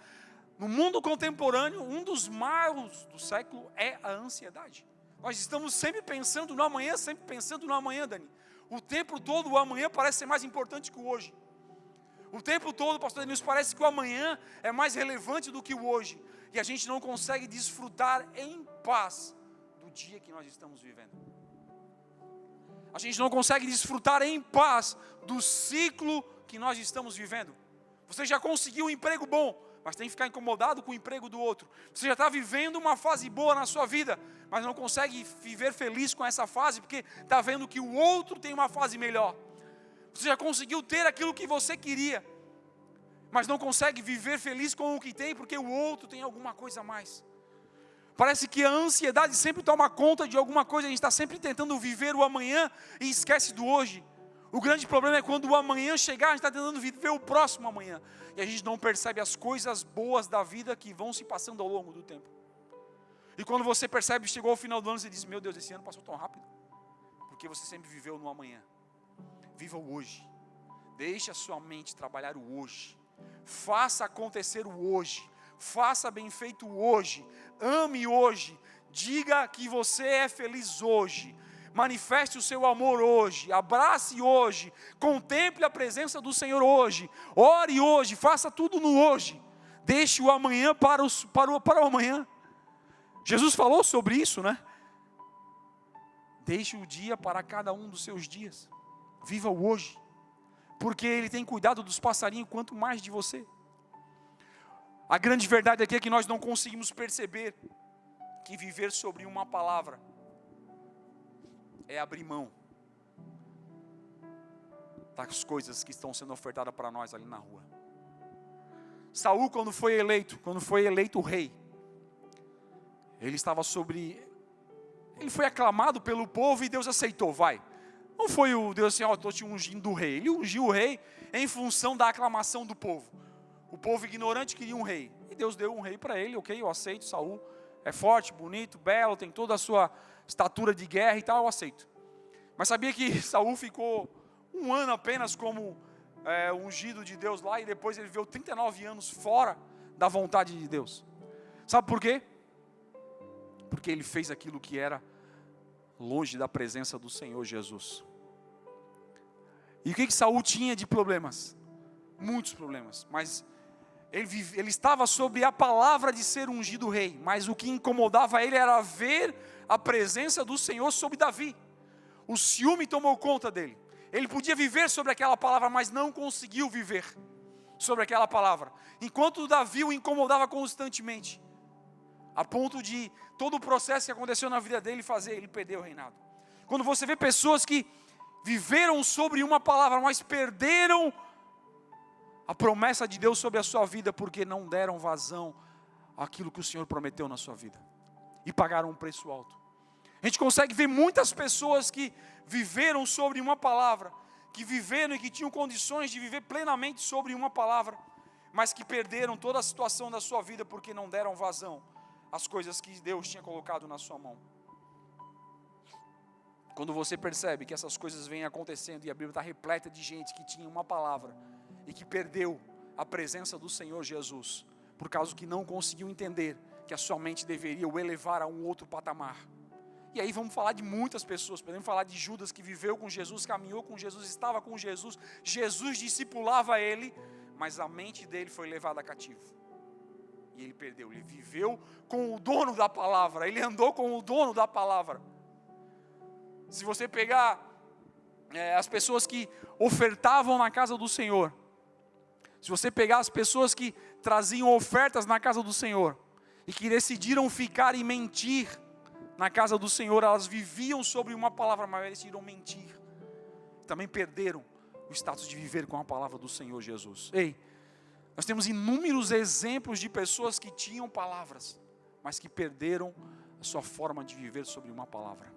No mundo contemporâneo, um dos males do século é a ansiedade. Nós estamos sempre pensando no amanhã, Dani. O tempo todo o amanhã parece ser mais importante que o hoje. O tempo todo, pastor Denilson, parece que o amanhã é mais relevante do que o hoje. E a gente não consegue desfrutar em paz do dia que nós estamos vivendo. A gente não consegue desfrutar em paz do ciclo que nós estamos vivendo. Você já conseguiu um emprego bom, mas tem que ficar incomodado com o emprego do outro. Você já está vivendo uma fase boa na sua vida, mas não consegue viver feliz com essa fase, porque está vendo que o outro tem uma fase melhor. Você já conseguiu ter aquilo que você queria, mas não consegue viver feliz com o que tem, porque o outro tem alguma coisa a mais. Parece que a ansiedade sempre toma conta de alguma coisa, a gente está sempre tentando viver o amanhã e esquece do hoje. O grande problema é quando o amanhã chegar, a gente está tentando viver o próximo amanhã. E a gente não percebe as coisas boas da vida que vão se passando ao longo do tempo. E quando você percebe que chegou ao final do ano, você diz, meu Deus, esse ano passou tão rápido. Porque você sempre viveu no amanhã. Viva o hoje. Deixe a sua mente trabalhar o hoje. Faça acontecer o hoje. Faça bem feito o hoje. Ame hoje. Diga que você é feliz hoje. Manifeste o seu amor hoje, abrace hoje, contemple a presença do Senhor hoje, ore hoje, faça tudo no hoje, deixe o amanhã para o amanhã. Jesus falou sobre isso, né? Deixe o dia para cada um dos seus dias, viva o hoje, porque Ele tem cuidado dos passarinhos quanto mais de você. A grande verdade aqui é que nós não conseguimos perceber que viver sobre uma palavra é abrir mão das coisas que estão sendo ofertadas para nós ali na rua. Saul, quando foi eleito rei, ele foi aclamado pelo povo e Deus aceitou, vai. Não foi o Deus assim, estou te ungindo o rei. Ele ungiu o rei em função da aclamação do povo. O povo ignorante queria um rei, e Deus deu um rei para ele, ok, eu aceito. Saul é forte, bonito, belo, tem toda a sua estatura de guerra e tal, eu aceito. Mas sabia que Saul ficou um ano apenas como ungido de Deus lá, e depois ele viveu 39 anos fora da vontade de Deus. Sabe por quê? Porque ele fez aquilo que era longe da presença do Senhor Jesus. E o que Saul tinha de problemas? Muitos problemas, mas ele estava sob a palavra de ser ungido rei, mas o que incomodava ele era ver a presença do Senhor sobre Davi. O ciúme tomou conta dele. Ele podia viver sobre aquela palavra, mas não conseguiu viver sobre aquela palavra. Enquanto Davi o incomodava constantemente, a ponto de todo o processo que aconteceu na vida dele fazer ele perder o reinado. Quando você vê pessoas que viveram sobre uma palavra, mas perderam a promessa de Deus sobre a sua vida, porque não deram vazão àquilo que o Senhor prometeu na sua vida, e pagaram um preço alto. A gente consegue ver muitas pessoas que viveram sobre uma palavra, que viveram e que tinham condições de viver plenamente sobre uma palavra, mas que perderam toda a situação da sua vida, porque não deram vazão às coisas que Deus tinha colocado na sua mão. Quando você percebe que essas coisas vêm acontecendo, e a Bíblia está repleta de gente que tinha uma palavra, e que perdeu a presença do Senhor Jesus, por causa que não conseguiu entender que a sua mente deveria o elevar a um outro patamar. E aí vamos falar de muitas pessoas, podemos falar de Judas, que viveu com Jesus, caminhou com Jesus, estava com Jesus, Jesus discipulava ele, mas a mente dele foi levada cativo, e ele perdeu. Ele viveu com o dono da palavra, ele andou com o dono da palavra. Se você pegar as pessoas que ofertavam na casa do Senhor, se você pegar as pessoas que traziam ofertas na casa do Senhor, e que decidiram ficar e mentir na casa do Senhor, elas viviam sobre uma palavra, mas eles decidiram mentir, também perderam o status de viver com a palavra do Senhor Jesus. Ei, nós temos inúmeros exemplos de pessoas que tinham palavras, mas que perderam a sua forma de viver sobre uma palavra.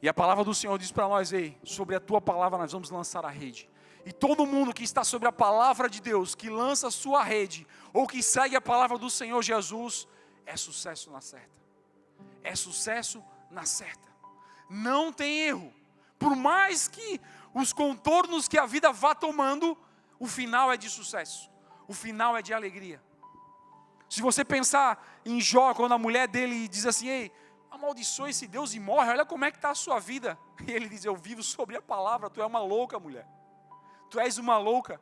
E a palavra do Senhor diz para nós: ei, sobre a tua palavra nós vamos lançar a rede. E todo mundo que está sobre a palavra de Deus, que lança a sua rede, ou que segue a palavra do Senhor Jesus, é sucesso na certa. É sucesso na certa. Não tem erro. Por mais que os contornos que a vida vá tomando, o final é de sucesso. O final é de alegria. Se você pensar em Jó, quando a mulher dele diz assim: ei, amaldiçoa esse Deus e morre, olha como é que está a sua vida. E ele diz: eu vivo sobre a palavra. Tu é uma louca, mulher. Tu és uma louca.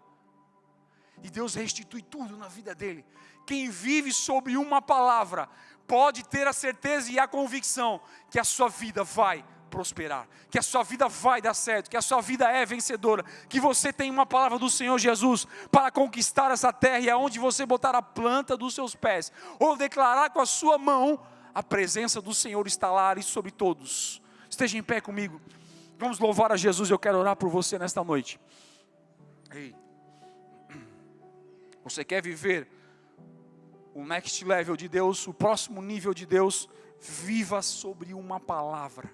E Deus restitui tudo na vida dele. Quem vive sobre uma palavra pode ter a certeza e a convicção que a sua vida vai prosperar, que a sua vida vai dar certo, que a sua vida é vencedora, que você tem uma palavra do Senhor Jesus para conquistar essa terra, e aonde você botar a planta dos seus pés, ou declarar com a sua mão, a presença do Senhor está lá e sobre todos. Esteja em pé comigo, vamos louvar a Jesus. Eu quero orar por você nesta noite. Ei, você quer viver o next level de Deus, o próximo nível de Deus? Viva sobre uma palavra.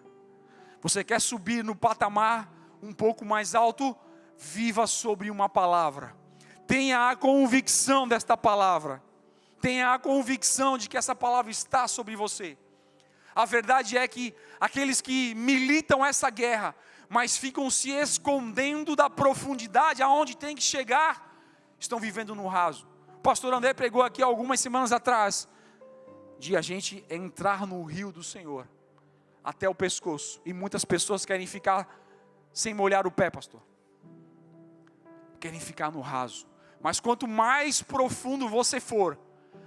Você quer subir no patamar um pouco mais alto? Viva sobre uma palavra. Tenha a convicção desta palavra. Tenha a convicção de que essa palavra está sobre você. A verdade é que aqueles que militam essa guerra, mas ficam se escondendo da profundidade aonde tem que chegar, estão vivendo no raso. O pastor André pregou aqui algumas semanas atrás, de a gente entrar no rio do Senhor, até o pescoço, e muitas pessoas querem ficar sem molhar o pé, pastor, querem ficar no raso, mas quanto mais profundo você for,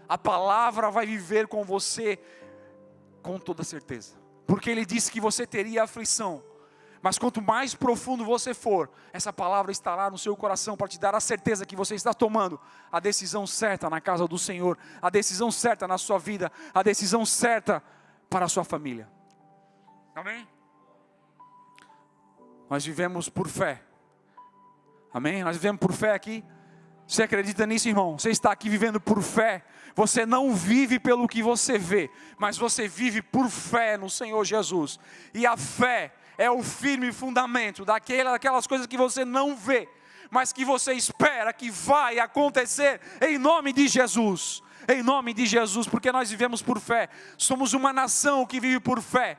a palavra vai viver com você, com toda certeza, porque ele disse que você teria aflição, mas quanto mais profundo você for, essa palavra estará no seu coração, para te dar a certeza que você está tomando a decisão certa na casa do Senhor, a decisão certa na sua vida, a decisão certa para a sua família. Amém? Nós vivemos por fé. Amém? Nós vivemos por fé aqui. Você acredita nisso, irmão? Você está aqui vivendo por fé. Você não vive pelo que você vê, mas você vive por fé no Senhor Jesus. E a fé é o firme fundamento daquelas coisas que você não vê, mas que você espera que vai acontecer em nome de Jesus. Em nome de Jesus, porque nós vivemos por fé. Somos uma nação que vive por fé.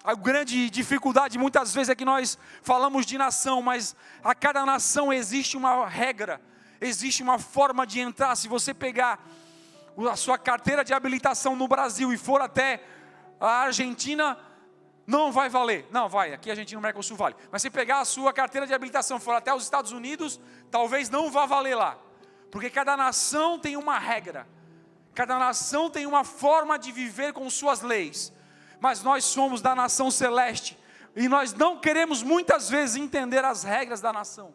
A grande dificuldade muitas vezes é que nós falamos de nação, mas a cada nação existe uma regra, existe uma forma de entrar. Se você pegar a sua carteira de habilitação no Brasil e for até a Argentina, não vai valer. Não, vai, aqui a Argentina no Mercosul vale. Mas se pegar a sua carteira de habilitação e for até os Estados Unidos, talvez não vá valer lá. Porque cada nação tem uma regra, cada nação tem uma forma de viver com suas leis. Mas nós somos da nação celeste, e nós não queremos muitas vezes entender as regras da nação.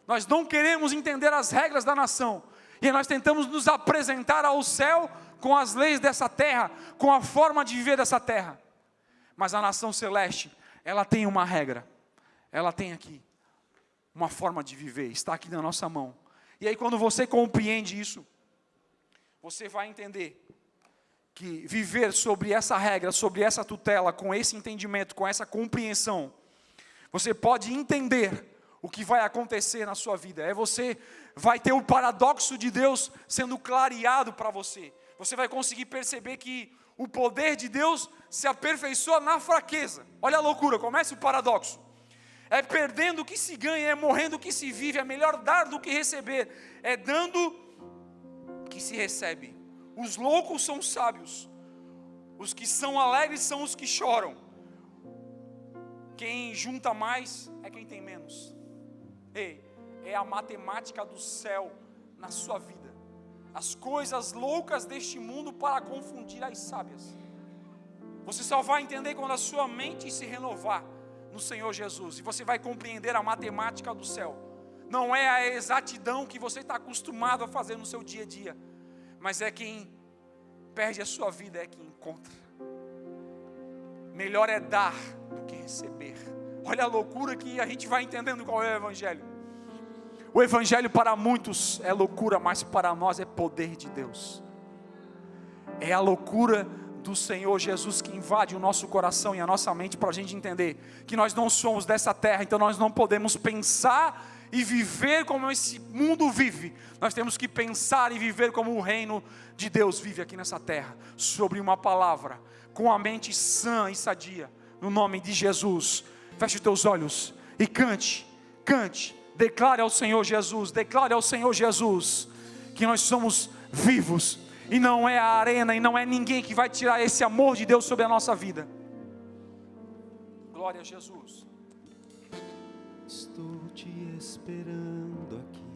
Nós não queremos entender as regras da nação, e nós tentamos nos apresentar ao céu com as leis dessa terra, com a forma de viver dessa terra. Mas a nação celeste, ela tem uma regra, ela tem aqui uma forma de viver, está aqui na nossa mão. E aí quando você compreende isso, você vai entender que viver sobre essa regra, sobre essa tutela, com esse entendimento, com essa compreensão, você pode entender o que vai acontecer na sua vida. Você vai ter o paradoxo de Deus sendo clareado para você. Você vai conseguir perceber que o poder de Deus se aperfeiçoa na fraqueza. Olha a loucura, começa o paradoxo. É perdendo que se ganha, é morrendo que se vive, é melhor dar do que receber, é dando que se recebe. Os loucos são sábios, os que são alegres são os que choram. Quem junta mais é quem tem menos. Ei, é a matemática do céu na sua vida. As coisas loucas deste mundo para confundir as sábias. Você só vai entender quando a sua mente se renovar no Senhor Jesus, e você vai compreender a matemática do céu. Não é a exatidão que você está acostumado a fazer no seu dia a dia, mas é quem perde a sua vida, é quem encontra. Melhor é dar do que receber. Olha a loucura que a gente vai entendendo qual é o Evangelho. O Evangelho para muitos é loucura, mas para nós é poder de Deus. É a loucura do Senhor Jesus que invade o nosso coração e a nossa mente, para a gente entender que nós não somos dessa terra, então nós não podemos pensar e viver como esse mundo vive. Nós temos que pensar e viver como o reino de Deus vive aqui nessa terra, sobre uma palavra, com a mente sã e sadia, no nome de Jesus. Feche os teus olhos e cante, declare ao Senhor Jesus, que nós somos vivos, e não é a arena, e não é ninguém que vai tirar esse amor de Deus sobre a nossa vida. Glória a Jesus. Estou te esperando aqui.